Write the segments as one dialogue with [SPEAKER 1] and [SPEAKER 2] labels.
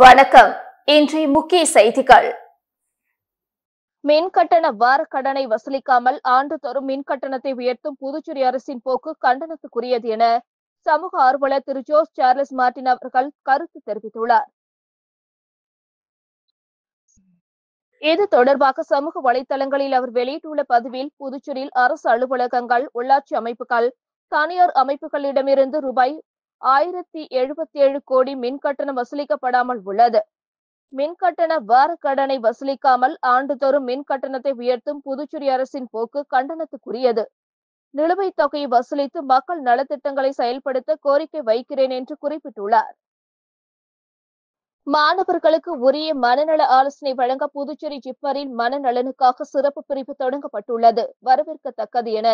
[SPEAKER 1] வணக்கம். இன்றைய முக்கிய செய்திகள்.
[SPEAKER 2] மின் கட்டண வார கடனை வசூலிக்காமல் ஆண்டுதோறும் மின் கட்டணத்தை உயர்த்தும் புதுச்சேரி அரசின் போக்கு கண்டனத்துக்குரியது என சமூக ஆர்வலர் திரு ஜோஸ் சார்லஸ் மார்டின் அவர்கள் கருத்து தெரிவித்துள்ளார். இது தொடர்பாக சமூக வலைதளங்களில் அவர் வெளியிட்டுள்ள பதிவில், புதுச்சேரியில் அரசு அலுவலகங்கள், உள்ளாட்சி அமைப்புகள், தனியார் அமைப்புகளிடமிருந்து ரூபாய் 1077 கோடி மின் கட்டணம் வசூலிக்கப்படாமல் உள்ளது. மின் கட்டண வார கடனை வசூலிக்காமல் ஆண்டுதோறும் மின் கட்டணத்தை உயர்த்தும் புதுச்சேரி அரசின் போக்கு கண்டனத்துக்குரியது. நிலுவைத் தொகையை வசூலித்து மக்கள் நலத்திட்டங்களை செயல்படுத்த கோரிக்கை வைக்கிறேன் என்று குறிப்பிட்டுள்ளார். மாணவர்களுக்கு உரிய மனநல ஆலோசனை வழங்க புதுச்சேரி ஜிப்மரில் மனநலனுக்காக சிறப்பு பிரிவு தொடங்கப்பட்டுள்ளது, வரவேற்கத்தக்கது என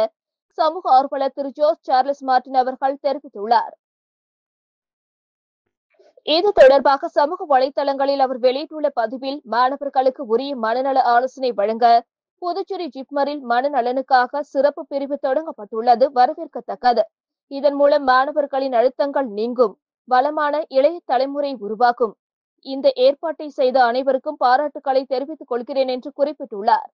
[SPEAKER 2] சமூக ஆர்வலர் திரு ஜோஸ் சார்லஸ் மார்டின் அவர்கள் தெரிவித்துள்ளார். இது தொடர்பாக சமூக வலைதளங்களில் அவர் வெளியிட்டுள்ள பதிவில், மாணவர்களுக்கு உரிய மனநல ஆலோசனை வழங்க புதுச்சேரி ஜிப்மரில் மனநலனுக்காக சிறப்பு பிரிவு தொடங்கப்பட்டுள்ளது, வரவேற்கத்தக்கது. இதன் மூலம் மாணவர்களின் அழுத்தங்கள் நீங்கும், வளமான இளைய தலைமுறை உருவாக்கும். இந்த ஏற்பாட்டை செய்த அனைவருக்கும் பாராட்டுக்களை தெரிவித்துக் கொள்கிறேன் என்று குறிப்பிட்டுள்ளார்.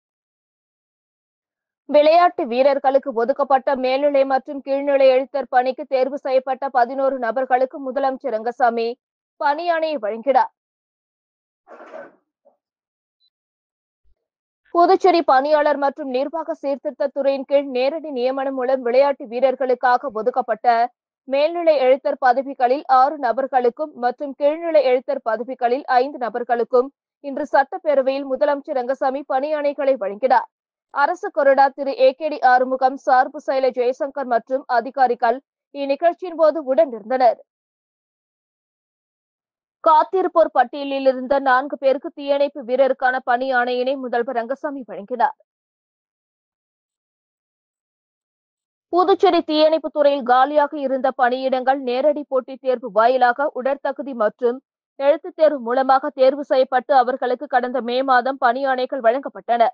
[SPEAKER 2] விளையாட்டு வீரர்களுக்கு ஒதுக்கப்பட்ட மேல்நிலை மற்றும் கீழ்நிலை எழுத்தர் பணிக்கு தேர்வு செய்யப்பட்ட 11 நபர்களுக்கு முதலமைச்சர் ரங்கசாமி பணியாணையை வழங்கினார். புதுச்சேரி பணியாளர் மற்றும் நிர்வாக சீர்திருத்த துறையின் கீழ் நேரடி நியமனம் மூலம் விளையாட்டு வீரர்களுக்காக ஒதுக்கப்பட்ட மேல்நிலை எழுத்தர் பதவிகளில் 6 நபர்களுக்கும் மற்றும் கீழ்நிலை எழுத்தர் பதவிகளில் 5 நபர்களுக்கும் இன்று சட்டப்பேரவையில் முதலமைச்சர் ரங்கசாமி பணியாணைகளை வழங்கினார். அரசு கொறடா திரு ஏகேடி ஆறுமுகம், சார்பு செயலர் ஜெயசங்கர் மற்றும் அதிகாரிகள் இந்நிகழ்ச்சியின் போது உடனிருந்தனர். காத்திருப்போர் பட்டியலில் இருந்த 4 பேருக்கு தீயணைப்பு வீரருக்கான பணி ஆணையினை முதல்வர் ரங்கசாமி வழங்கினார். புதுச்சேரி தீயணைப்பு துறையில் காலியாக இருந்த பணியிடங்கள் நேரடி போட்டித் தேர்வு வாயிலாக உடற்தகுதி மற்றும் எழுத்துத் தேர்வு மூலமாக தேர்வு செய்யப்பட்டு அவர்களுக்கு கடந்த மே மாதம் பணி ஆணைகள் வழங்கப்பட்டன.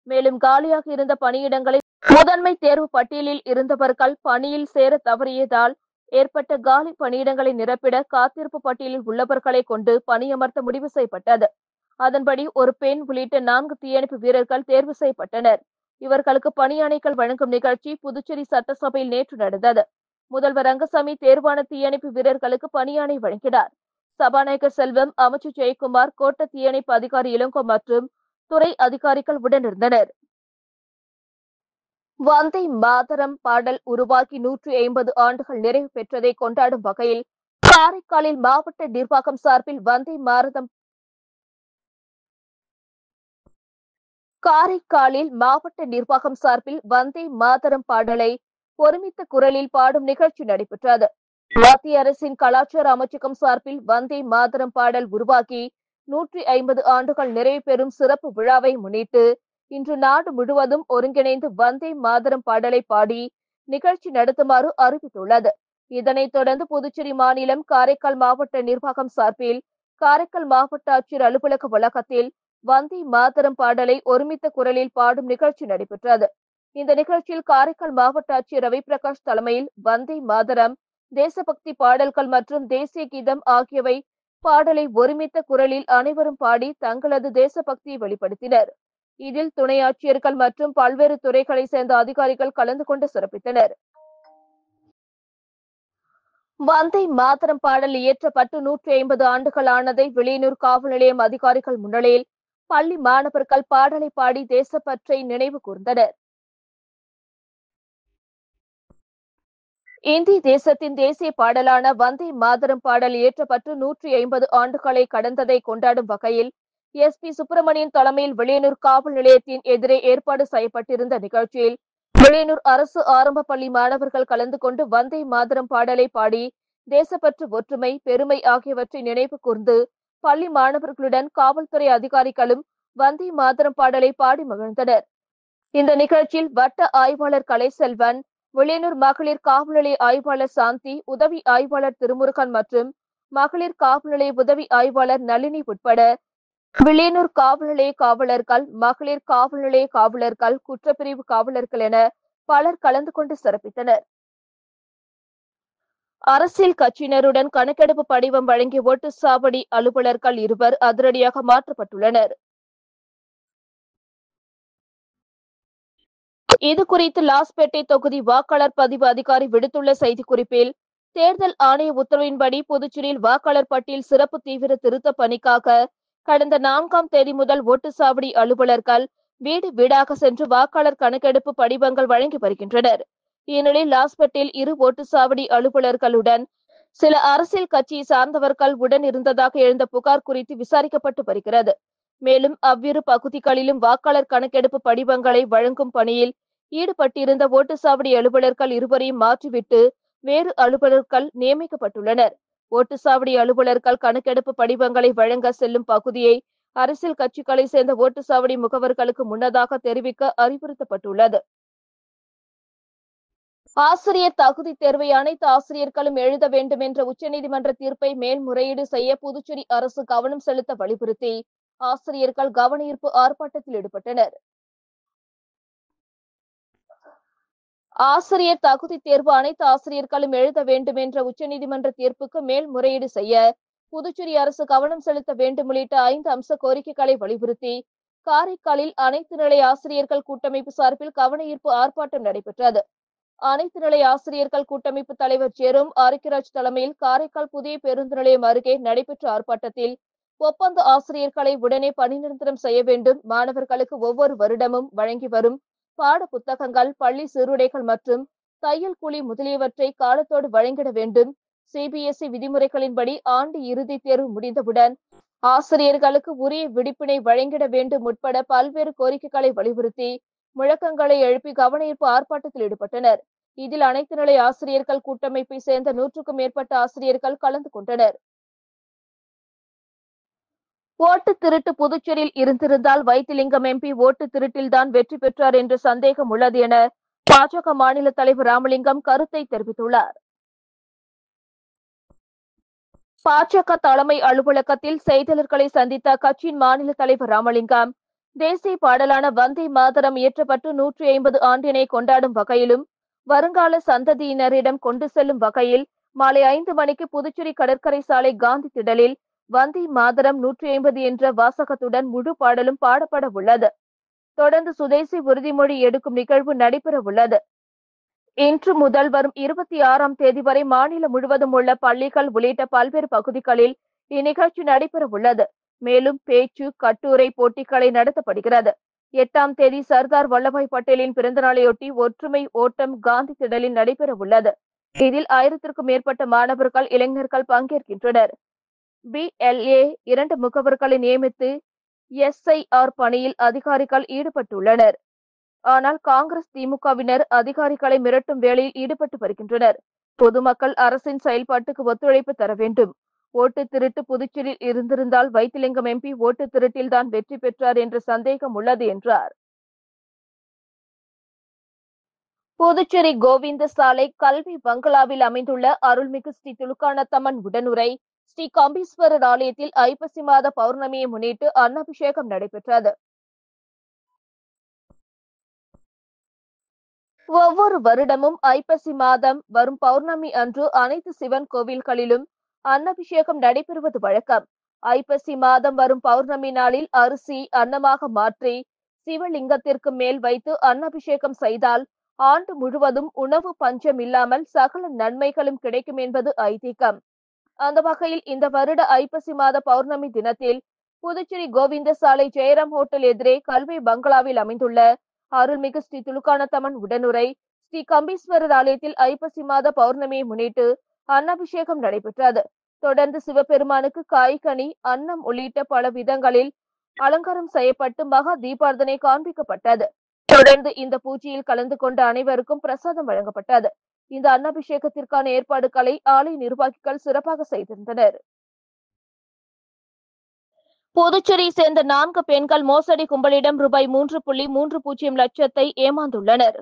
[SPEAKER 2] மேலும் காலியாக இருந்த பணியிடங்களில் முதன்மை தேர்வு பட்டியலில் இருந்தவர்கள் பணியில் சேர தவறியதால் ஏற்பட்ட காலி பணியிடங்களை நிரப்பிட காத்திருப்பு பட்டியலில் உள்ளவர்களை கொண்டு பணியமர்த்த முடிவு செய்யப்பட்டது. அதன்படி ஒரு பெண் உள்ளிட்ட 4 தீயணைப்பு வீரர்கள் தேர்வு செய்யப்பட்டனர். இவர்களுக்கு பணியாணைகள் வழங்கும் நிகழ்ச்சி புதுச்சேரி சட்டசபையில் நேற்று நடந்தது. முதல்வர் ரங்கசாமி தேர்வான தீயணைப்பு வீரர்களுக்கு பணியாணை வழங்கினார். சபாநாயகர் செல்வம், அமைச்சர் ஜெயக்குமார், கோட்ட தீயணைப்பு அதிகாரி இளங்கோ மற்றும் துறை அதிகாரிகள் உடனிருந்தனர். வந்தே மாதரம் பாடல் உருவாக்கி 150 ஆண்டுகள் நிறைவு பெற்றதை கொண்டாடும் வகையில் காரைக்காலில் மாவட்ட நிர்வாகம் சார்பில் வந்தே மாதரம் பாடலை ஒருமித்த குரலில் பாடும் நிகழ்ச்சி நடைபெற்றது. மத்திய அரசின் கலாச்சார அமைச்சகம் சார்பில் வந்தே மாதரம் பாடல் உருவாக்கி 150 ஆண்டுகள் நிறைவு பெறும் சிறப்பு விழாவை முன்னிட்டு இன்று நாடு முழுவதும் ஒருங்கிணைந்து வந்தே மாதரம் பாடலை பாடி நிகழ்ச்சி நடத்துமாறு அறிவித்துள்ளது. இதனைத் தொடர்ந்து புதுச்சேரி மாநிலம் காரைக்கால் மாவட்ட நிர்வாகம் சார்பில் காரைக்கால் மாவட்ட ஆட்சியர் அலுவலக வளாகத்தில் வந்தே மாதரம் பாடலை ஒருமித்த குரலில் பாடும் நிகழ்ச்சி நடைபெற்றது. இந்த நிகழ்ச்சியில் காரைக்கால் மாவட்ட ஆட்சியர் ரவி பிரகாஷ் தலைமையில் வந்தே மாதரம், தேசபக்தி பாடல்கள் மற்றும் தேசிய கீதம் ஆகியவை பாடலை ஒருமித்த குரலில் அனைவரும் பாடி தங்களது தேசபக்தியை வெளிப்படுத்தினர். இதில் துணை ஆட்சியர்கள் மற்றும் பல்வேறு துறைகளை சேர்ந்த அதிகாரிகள் கலந்து கொண்டு சிறப்பித்தனர். வந்தே மாதரம் பாடல் இயற்றப்பட்டு 150 ஆண்டுகள் ஆனதை வில்லியனூர் காவல் நிலையம் அதிகாரிகள் முன்னிலையில் பள்ளி மாணவர்கள் பாடலை பாடி தேசப்பற்றை நினைவு கூர்ந்தனர். இந்திய தேசத்தின் தேசிய பாடலான வந்தே மாதரம் பாடல் இயற்றப்பட்டு 150 ஆண்டுகளை கடந்ததை கொண்டாடும் வகையில் SP சுப்பிரமணியன் தலைமையில் வில்லியனூர் காவல் நிலையத்தின் எதிரே ஏற்பாடு செய்யப்பட்டிருந்த நிகழ்ச்சியில் வில்லியனூர் அரசு ஆரம்ப பள்ளி மாணவர்கள் கலந்து கொண்டு வந்தே மாதரம் பாடலை பாடி தேசப்பற்று, ஒற்றுமை, பெருமை ஆகியவற்றை நினைவு கூர்ந்து பள்ளி மாணவர்களுடன் காவல்துறை அதிகாரிகளும் வந்தே மாதரம் பாடலை பாடி மகிழ்ந்தனர். இந்த நிகழ்ச்சியில் வட்ட ஆய்வாளர் கலைசெல்வன், வில்லியனூர் மகளிர் காவல் நிலைய ஆய்வாளர் சாந்தி, உதவி ஆய்வாளர் திருமுருகன் மற்றும் மகளிர் காவல் நிலைய உதவி ஆய்வாளர் நளினி உட்பட வில்லியனூர் காவல் நிலைய காவலர்கள், மகளிர் காவல் நிலைய காவலர்கள், குற்றப்பிரிவு காவலர்கள் என பலர் கலந்து கொண்டு சிறப்பித்தனர். அரசியல் கட்சியினருடன் கணக்கெடுப்பு படிவம் வழங்கிய ஓட்டுச்சாவடி அலுவலர்கள் இருவர் அதிரடியாக மாற்றப்பட்டுள்ளனர். இது குறித்து லாஸ்பேட்டை தொகுதி வாக்காளர் பதிவு அதிகாரி விடுத்துள்ள செய்திக்குறிப்பில், தேர்தல் ஆணைய உத்தரவின்படி புதுச்சேரியில் வாக்காளர் பட்டியல் சிறப்பு தீவிர திருத்த பணிக்காக கடந்த 4ஆம் தேதி முதல் ஓட்டுச்சாவடி அலுவலர்கள் வீடு வீடாக சென்று வாக்காளர் கணக்கெடுப்பு படிவங்கள் வழங்கி வருகின்றனர். இந்நிலையில் லாஸ்பேட்டையில் 2 ஓட்டுச்சாவடி அலுவலர்களுடன் சில அரசியல் கட்சியை சார்ந்தவர்கள் உடன் இருந்ததாக எழுந்த புகார் குறித்து விசாரிக்கப்பட்டு வருகிறது. மேலும் அவ்விரு பகுதிகளிலும் வாக்காளர் கணக்கெடுப்பு படிவங்களை வழங்கும் பணியில் ஈடுபட்டிருந்த ஓட்டுச்சாவடி அலுவலர்கள் இருவரையும் மாற்றிவிட்டு வேறு அலுவலர்கள் நியமிக்கப்பட்டுள்ளனர். ஓட்டுச்சாவடி அலுவலர்கள் கணக்கெடுப்பு படிவங்களை வழங்க செல்லும் பகுதியை அரசியல் கட்சிகளை சேர்ந்த ஓட்டுச்சாவடி முகவர்களுக்கு முன்னதாக தெரிவிக்க அறிவுறுத்தப்பட்டுள்ளது. ஆசிரியர் தகுதி தேர்வை அனைத்து ஆசிரியர்களும் எழுத வேண்டும் என்ற உச்சநீதிமன்ற தீர்ப்பை மேல்முறையீடு செய்ய புதுச்சேரி அரசு கவனம் செலுத்த வலியுறுத்தி ஆசிரியர்கள் கவனஈர்ப்பு ஆர்ப்பாட்டத்தில் ஈடுபட்டனர். ஆசிரியர் தகுதி தேர்வு அனைத்து ஆசிரியர்களும் எழுத வேண்டும் என்ற உச்சநீதிமன்ற தீர்ப்புக்கு மேல்முறையீடு செய்ய புதுச்சேரி அரசு கவனம் செலுத்த வேண்டும் உள்ளிட்ட 5 அம்ச கோரிக்கைகளை வலியுறுத்தி காரைக்காலில் அனைத்து நிலை ஆசிரியர்கள் கூட்டமைப்பு சார்பில் கவனஈர்ப்பு ஆர்ப்பாட்டம் நடைபெற்றது. அனைத்து நிலை ஆசிரியர்கள் கூட்டமைப்பு தலைவர் ஜெரோம் ஆரோக்கியராஜ் தலைமையில் காரைக்கால் புதிய பேருந்து நிலையம் அருகே நடைபெற்ற ஆர்ப்பாட்டத்தில், ஒப்பந்த ஆசிரியர்களை உடனே பணி நிரந்தரம் செய்ய வேண்டும், மாணவர்களுக்கு ஒவ்வொரு வருடமும் வழங்கி வரும் பாட புத்தகங்கள், பள்ளி சீருடைகள் மற்றும் தையல் கூலி முதலியவற்றை காலத்தோடு வழங்கிட வேண்டும், சிபிஎஸ்இ விதிமுறைகளின்படி ஆண்டு இறுதி தேர்வு முடிந்தவுடன் ஆசிரியர்களுக்கு உரிய விடுப்பினை வழங்கிட வேண்டும் உட்பட பல்வேறு கோரிக்கைகளை வலியுறுத்தி முழக்கங்களை எழுப்பி கவனஈர்ப்பு ஆர்ப்பாட்டத்தில் ஈடுபட்டனர். இதில் அனைத்து நிலை ஆசிரியர்கள் கூட்டமைப்பை சேர்ந்த 100க்கும் மேற்பட்ட ஆசிரியர்கள் கலந்து கொண்டனர். ஓட்டு திருட்டு புதுச்சேரியில் இருந்திருந்தால் வைத்திலிங்கம் எம்பி ஓட்டு திருட்டில்தான் வெற்றி பெற்றார் என்ற சந்தேகம் உள்ளது என பாஜக மாநில தலைவர் ராமலிங்கம் கருத்தை தெரிவித்துள்ளார். பாஜக தலைமை அலுவலகத்தில் செய்தியாளர்களை சந்தித்த கட்சியின் மாநில தலைவர் ராமலிங்கம், தேசிய பாடலான வந்தே மாதரம் இயற்றப்பட்டு 150 ஆண்டினை கொண்டாடும் வகையிலும் வருங்கால சந்ததியினரிடம் கொண்டு செல்லும் வகையில் மாலை 5 மணிக்கு புதுச்சேரி கடற்கரை சாலை காந்தி திடலில் வந்தே மாதரம் 150 என்ற வாசகத்துடன் முழு பாடலும் பாடப்பட உள்ளது. தொடர்ந்து சுதேசி உறுதிமொழி எடுக்கும் நிகழ்வு நடைபெற உள்ளது. இன்று முதல் வரும் 26ஆம் தேதி வரை மாநிலம் முழுவதும் உள்ள பள்ளிகள் உள்ளிட்ட பல்வேறு பகுதிகளில் இந்நிகழ்ச்சி நடைபெற உள்ளது. மேலும் பேச்சு, கட்டுரை போட்டிகளை நடத்தப்படுகிறது. 8ஆம் தேதி சர்தார் வல்லபாய் பட்டேலின் பிறந்தநாளையொட்டி ஒற்றுமை ஓட்டம் காந்தி திடலில் நடைபெற உள்ளது. இதில் 1000க்கும் மேற்பட்ட மாணவர்கள், இளைஞர்கள் பங்கேற்கின்றனர். BLA 2 முகவர்களை நியமித்து SIR பணியில் அதிகாரிகள் ஈடுபட்டுள்ளனர். ஆனால் காங்கிரஸ், திமுகவினர் அதிகாரிகளை மிரட்டும் வேலையில் ஈடுபட்டு வருகின்றனர். பொதுமக்கள் அரசின் செயல்பாட்டுக்கு ஒத்துழைப்பு தர வேண்டும். ஓட்டு திருட்டு புதுச்சேரியில் இருந்திருந்தால் வைத்திலிங்கம் எம்பி ஓட்டு திருட்டில்தான் வெற்றி பெற்றார் என்ற சந்தேகம் உள்ளது என்றார். புதுச்சேரி கோவிந்த சாலை கல்வி பங்களாவில் அமைந்துள்ள அருள்மிகு ஸ்ரீ துலுக்கானத்தம்மன் உடனுரை ஸ்ரீ கம்பீஸ்வரர் ஆலயத்தில் ஐப்பசி மாத பௌர்ணமியை முன்னிட்டு அன்னாபிஷேகம் நடைபெற்றது. ஒவ்வொரு வருடமும் ஐப்பசி மாதம் வரும் பௌர்ணமி அன்று அனைத்து சிவன் கோவில்களிலும் அன்னாபிஷேகம் நடைபெறுவது வழக்கம். ஐப்பசி மாதம் வரும் பௌர்ணமி நாளில் அரிசி அன்னமாக மாற்றி சிவலிங்கத்திற்கு மேல் வைத்து அன்னாபிஷேகம் செய்தால் ஆண்டு முழுவதும் உணவு பஞ்சம் இல்லாமல் சகல நன்மைகளும் கிடைக்கும் என்பது ஐதீகம். அந்த வகையில் இந்த வருட ஐப்பசி மாத பௌர்ணமி தினத்தில் புதுச்சேரி கோவிந்த சாலை ஜெயராம் ஹோட்டல் எதிரே கல்வி பங்களாவில் அமைந்துள்ள அருள்மிகு ஸ்ரீ துலுக்கானத்தம்மன் உடனுரை ஸ்ரீ கம்பீஸ்வரர் ஆலயத்தில் ஐப்பசி மாத பௌர்ணமியை முன்னிட்டு அன்னாபிஷேகம் நடைபெற்றது. தொடர்ந்து சிவபெருமானுக்கு காய்கனி, அன்னம் உள்ளிட்ட பல விதங்களில் அலங்காரம் செய்யப்பட்டு மகா தீபார்த்தனை காண்பிக்கப்பட்டது. தொடர்ந்து இந்த பூஜையில் கலந்து கொண்ட அனைவருக்கும் பிரசாதம் வழங்கப்பட்டது. இந்த அன்னாபிஷேகத்திற்கான ஏற்பாடுகளை ஆலய நிர்வாகிகள் சிறப்பாக செய்திருந்தனர். புதுச்சேரியை சேர்ந்த 4 பெண்கள் மோசடி கும்பலிடம் ரூபாய் 3.30 லட்சத்தை ஏமாந்துள்ளனர்.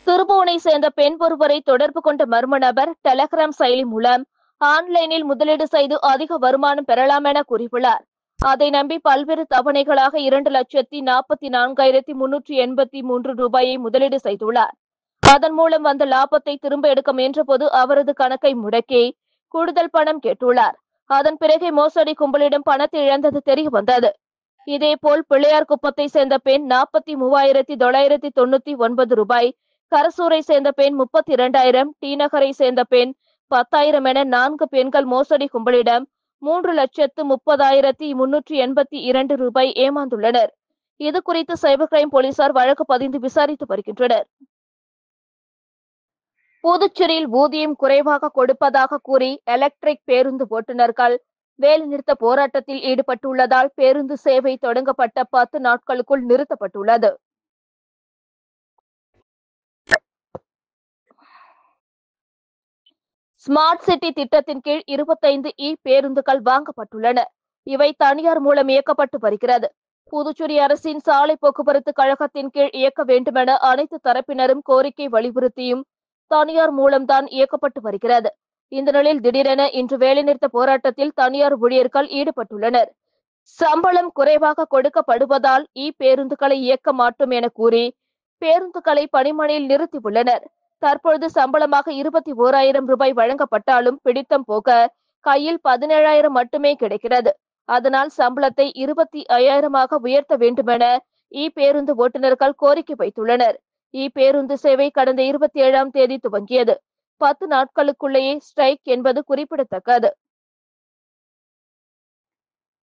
[SPEAKER 2] திருபுவனை சேர்ந்த பெண் ஒருவரை தொடர்பு கொண்ட மர்ம நபர் டெலகிராம் செயலி மூலம் ஆன்லைனில் முதலீடு செய்து அதிக வருமானம் பெறலாம் என கூறியுள்ளார். அதை நம்பி பல்வேறு தவணைகளாக 2,44,383 ரூபாயை முதலீடு செய்துள்ளார். அதன் மூலம் வந்த லாபத்தை திரும்ப எடுக்க முயன்றபோது அவரது கணக்கை முடக்கி கூடுதல் பணம் கேட்டுள்ளார். அதன் பிறகு மோசடி கும்பலிடம் பணத்தை இழந்தது தெரிய வந்தது. இதேபோல் பிள்ளையார் குப்பத்தை சேர்ந்த பெண் 43,999 ரூபாய், கரசூரை சேர்ந்த பெண் 32,000, டி நகரை சேர்ந்த பெண் 10,000 என 4 பெண்கள் மோசடி கும்பலிடம் 3,30,382 ரூபாய் ஏமாந்துள்ளனர். இது குறித்து சைபர் கிரைம் போலீசார் வழக்கு பதிந்து விசாரித்து வருகின்றனர். புதுச்சேரியில் ஊதியம் குறைவாக கொடுப்பதாக கூறி எலக்ட்ரிக் பேருந்து ஓட்டுநர்கள் வேலைநிறுத்த போராட்டத்தில் ஈடுபட்டுள்ளதால் பேருந்து சேவை தொடங்கப்பட்ட 10 நாட்களுக்குள் நிறுத்தப்பட்டுள்ளது. ஸ்மார்ட் சிட்டி திட்டத்தின் கீழ் 25 பேருந்துகள் வாங்கப்பட்டுள்ளன. இவை தனியார் மூலம் இயக்கப்பட்டு வருகிறது. புதுச்சேரி அரசின் சாலை போக்குவரத்து கழகத்தின் கீழ் இயக்க வேண்டுமென அனைத்து தரப்பினரும் கோரிக்கை வலியுறுத்தியும் தனியார் மூலம்தான் இயக்கப்பட்டு வருகிறது. இந்த நிலையில் திடீரென இன்று வேலைநிறுத்த போராட்டத்தில் தனியார் ஊழியர்கள் ஈடுபட்டுள்ளனர். சம்பளம் குறைவாக கொடுக்கப்படுவதால் பேருந்துகளை இயக்க மாட்டோம் என கூறி பேருந்துகளை பணிமனையில் நிறுத்தியுள்ளனர். தற்பொழுது சம்பளமாக 21,000 ரூபாய் வழங்கப்பட்டாலும் பிடித்தம் போக கையில் 17,000 மட்டுமே கிடைக்கிறது. அதனால் சம்பளத்தை 25,000 உயர்த்த வேண்டுமென பேருந்து ஓட்டுநர்கள் கோரிக்கை வைத்துள்ளனர். பேருந்து சேவை கடந்த 27ஆம் தேதி துவங்கியது. 10 நாட்களுக்குள்ளேயே ஸ்ட்ரைக் என்பது குறிப்பிடத்தக்கது.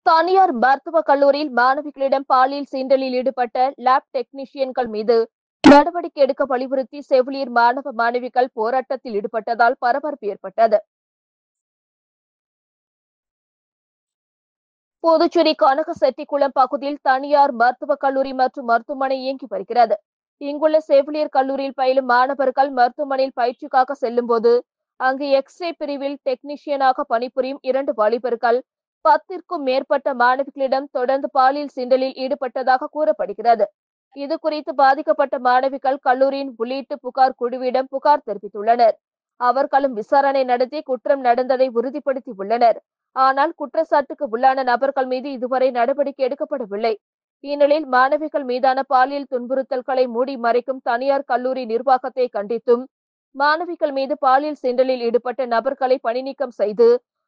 [SPEAKER 2] தனியார் மருத்துவக் கல்லூரியில் மாணவிகளிடம் பாலியல் சீண்டலில் ஈடுபட்ட லேப் டெக்னீஷியன்கள் மீது நடவடிக்கை எடுக்க வலியுறுத்தி செவிலியர் மாணவ மாணவிகள் போராட்டத்தில் ஈடுபட்டதால் பரபரப்பு ஏற்பட்டது. புதுச்சேரி கனகசெட்டிக்குளம் பகுதியில் தனியார் மருத்துவக் கல்லூரி மற்றும் மருத்துவமனை இயங்கி வருகிறது. இங்குள்ள செவிலியர் கல்லூரியில் பயிலும் மாணவர்கள் மருத்துவமனையில் பயிற்சிக்காக செல்லும் போது அங்கு எக்ஸ்ரே பிரிவில் டெக்னீஷியனாக பணிபுரியும் 2 வாலிபர்கள் 10க்கும் மேற்பட்ட மாணவிகளிடம் தொடர்ந்து பாலியல் சீண்டலில் ஈடுபட்டதாக கூறப்படுகிறது. இது குறித்து பாதிக்கப்பட்ட மாணவிகள் கல்லூரியின் உள்ளீட்டு புகார் குழுவிடம் புகார் தெரிவித்துள்ளனர். அவர்களும் விசாரணை நடத்தி குற்றம் நடந்ததை உறுதிப்படுத்தி உள்ளனர். ஆனால் குற்றச்சாட்டுக்கு உள்ளான நபர்கள் மீது இதுவரை நடவடிக்கை எடுக்கப்படவில்லை. இந்நிலையில் மாணவிகள் மீதான பாலியல் துன்புறுத்தல்களை மூடி மறைக்கும் தனியார் கல்லூரி நிர்வாகத்தை கண்டித்தும் மாணவிகள் மீது பாலியல் சீண்டலில் ஈடுபட்ட நபர்களை பணிநீக்கம் செய்து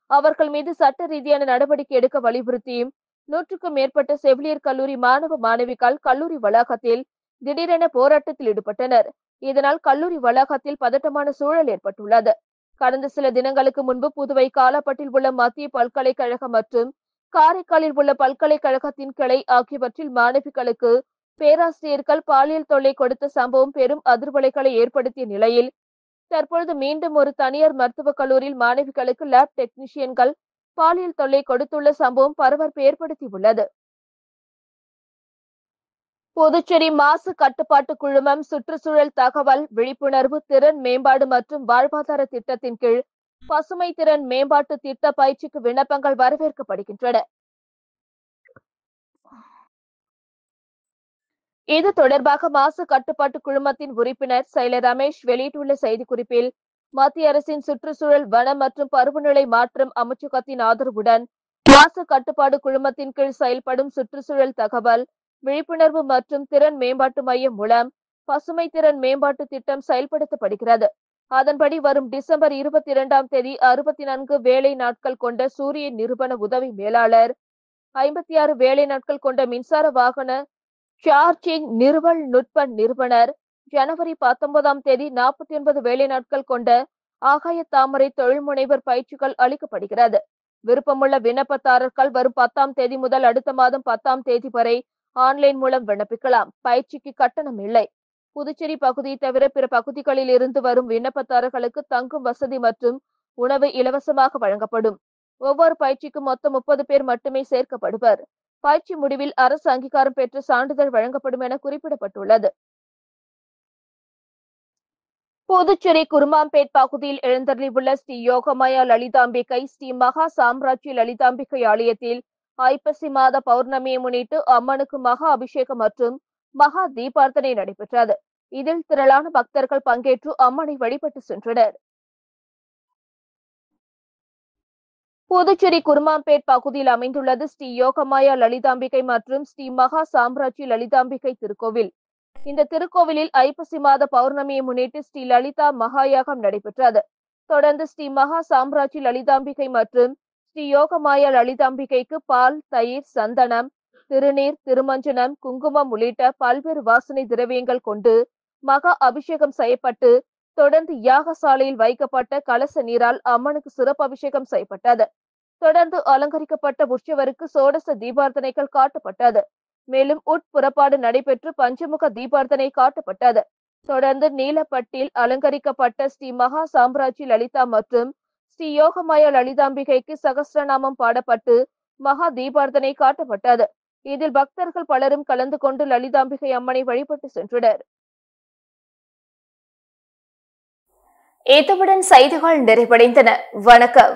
[SPEAKER 2] அவர்கள் மீது சட்ட ரீதியான நடவடிக்கை எடுக்க வலியுறுத்தியும் 100க்கும் மேற்பட்ட செவிலியர் கல்லூரி மாணவ மாணவிகள் கல்லூரி வளாகத்தில் திடீரென போராட்டத்தில் ஈடுபட்டனர். இதனால் கல்லூரி வளாகத்தில் பதட்டமான சூழல் ஏற்பட்டுள்ளது. கடந்த சில தினங்களுக்கு முன்பு புதுவை காலாப்பட்டில் உள்ள மத்திய பல்கலைக்கழகம் மற்றும் காரைக்காலில் உள்ள பல்கலைக்கழகத்தின் கிளை ஆகியவற்றில் மாணவிகளுக்கு பேராசிரியர்கள் பாலியல் தொல்லை கொடுத்த சம்பவம் பெரும் அதிர்வலைகளை ஏற்படுத்திய நிலையில் தற்பொழுது மீண்டும் ஒரு தனியார் மருத்துவக் கல்லூரியில் மாணவிகளுக்கு லேப் டெக்னீஷியன்கள் பாலியல் தொல்லை கொடுத்துள்ள சம்பவம் பரபரப்பு ஏற்படுத்தியுள்ளது. புதுச்சேரி மாசு கட்டுப்பாட்டு குழுமம் சுற்றுச்சூழல் தகவல் விழிப்புணர்வு திறன் மேம்பாடு மற்றும் வாழ்வாதார திட்டத்தின் கீழ் பசுமை திறன் மேம்பாட்டு திட்ட பயிற்சிக்கு விண்ணப்பங்கள் வரவேற்கப்படுகின்றன. இது தொடர்பாக மாசு கட்டுப்பாட்டு குழுமத்தின் உறுப்பினர் செயலர் ரமேஷ் வெளியிட்டுள்ள செய்திக்குறிப்பில் மத்திய அரசின் சுற்றுச்சூழல் வனம் மற்றும் பருவநிலை மாற்றம் அமைச்சகத்தின் ஆதரவுடன் மாசு கட்டுப்பாடு குழுமத்தின் கீழ் செயல்படும் சுற்றுச்சூழல் தகவல் விழிப்புணர்வு மற்றும் திறன் மேம்பாட்டு மையம் மூலம் பசுமை திறன் மேம்பாட்டு திட்டம் செயல்படுத்தப்படுகிறது. அதன்படி வரும் டிசம்பர் 22ஆம் தேதி 64 வேலை நாட்கள் கொண்ட சூரிய நிறுவன உதவி மேலாளர், 56 வேலை நாட்கள் கொண்ட மின்சார வாகன சார்ஜிங் நிறுவல் நுட்ப நிறுவனர், ஜனவரி 19ஆம் தேதி 49 வேலை நாட்கள் கொண்ட ஆகாய தாமரை தொழில் முனைவர் பயிற்சிகள் அளிக்கப்படுகிறது. விருப்பமுள்ள விண்ணப்பதாரர்கள் வரும் 10ஆம் தேதி முதல் அடுத்த மாதம் 10ஆம் தேதி வரை ஆன்லைன் மூலம் விண்ணப்பிக்கலாம். பயிற்சிக்கு கட்டணம் இல்லை. புதுச்சேரி பகுதியை தவிர பிற பகுதிகளில் இருந்து வரும் விண்ணப்பதாரர்களுக்கு தங்கும் வசதி மற்றும் உணவு இலவசமாக வழங்கப்படும். ஒவ்வொரு பயிற்சிக்கும் மொத்தம் 30 பேர் மட்டுமே சேர்க்கப்படுவர். பயிற்சி முடிவில் அரசு அங்கீகாரம் பெற்ற சான்றிதழ் வழங்கப்படும் என குறிப்பிடப்பட்டுள்ளது. புதுச்சேரி குருமாம்பேட் பகுதியில் எழுந்தருளியுள்ள ஸ்ரீ யோகமயா லலிதாம்பிகை ஸ்ரீ மகா சாம்ராஜ்ய லலிதாம்பிகை ஆலயத்தில் ஐப்பசி மாத பௌர்ணமியை முன்னிட்டு அம்மனுக்கு மகா அபிஷேகம் மற்றும் மகா தீபார்த்தனை நடைபெற்றது. இதில் திரளான பக்தர்கள் பங்கேற்று அம்மனை வழிபட்டு சென்றனர். புதுச்சேரி குருமாம்பேட் பகுதியில் அமைந்துள்ளது ஸ்ரீ யோகமாயா லலிதாம்பிகை மற்றும் ஸ்ரீ மகா சாம்ராஜ்ய லலிதாம்பிகை திருக்கோவில். இந்த திருக்கோவிலில் ஐப்பசி மாத பௌர்ணமியை முன்னிட்டு ஸ்ரீ லலிதா மகாயாகம் நடைபெற்றது. தொடர்ந்து ஸ்ரீ மகா சாம்ராஜ்ய லலிதாம்பிகை மற்றும் ஸ்ரீ யோகமாயா லலிதாம்பிகைக்கு பால், தயிர், சந்தனம், திருநீர், திருமஞ்சனம், குங்குமம் உள்ளிட்ட பல்வேறு வாசனை திரவியங்கள் கொண்டு மகா அபிஷேகம் செய்யப்பட்டு தொடர்ந்து யாகசாலையில் வைக்கப்பட்ட கலச நீரால் அம்மனுக்கு சிறப்பு அபிஷேகம் செய்யப்பட்டது. தொடர்ந்து அலங்கரிக்கப்பட்ட உற்சவருக்கு சோடச தீபார்த்தனைகள் காட்டப்பட்டது. மேலும் உட்புறப்பாடு நடைபெற்று பஞ்சமுக தீபார்த்தனை காட்டப்பட்டது. தொடர்ந்து நீலப்பட்டில் அலங்கரிக்கப்பட்ட ஸ்ரீ மகா சாம்ராஜ்ய லலிதா மற்றும் ஸ்ரீ யோகமாயா லலிதாம்பிகைக்கு சகஸ்ரநாமம் பாடப்பட்டு மகா தீபார்த்தனை காட்டப்பட்டது. இதில் பக்தர்கள் பலரும் கலந்து கொண்டு லலிதாம்பிகை அம்மனை வழிபட்டு சென்றனர்.
[SPEAKER 1] இத்துடன் செய்திகள் நிறைவடைந்தன. வணக்கம்.